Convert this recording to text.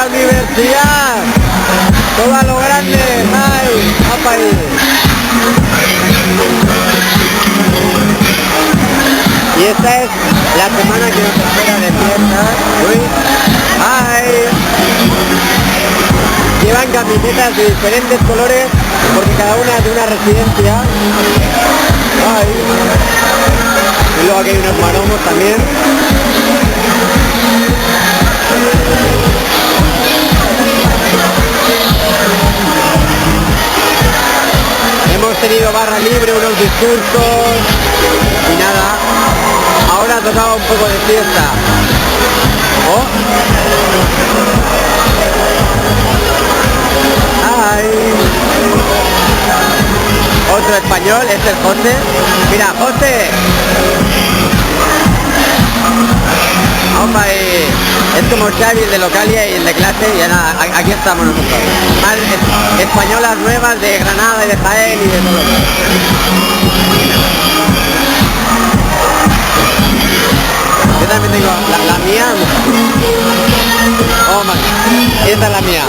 la universidad. Todo a lo grande. ¡Ay! ¡Apa ahí! Y esta es la semana que nos espera de fiesta. ¡Uy! ¡Ay! Llevan camisetas de diferentes colores porque cada una es de una residencia. ¡Ay! Y luego aquí hay unos maromos también. Hemos tenido barra libre, unos discursos y nada. Ahora tocaba un poco de fiesta. Oh. Ay. Otro español, este es José. Mira, José. Hombre, es como Xavi, el de Localia y el de clase, y nada, aquí estamos nosotros. Más españolas nuevas de Granada y de Jaén y de todo. Yo también tengo la mía. Oh, man. Esta es la mía.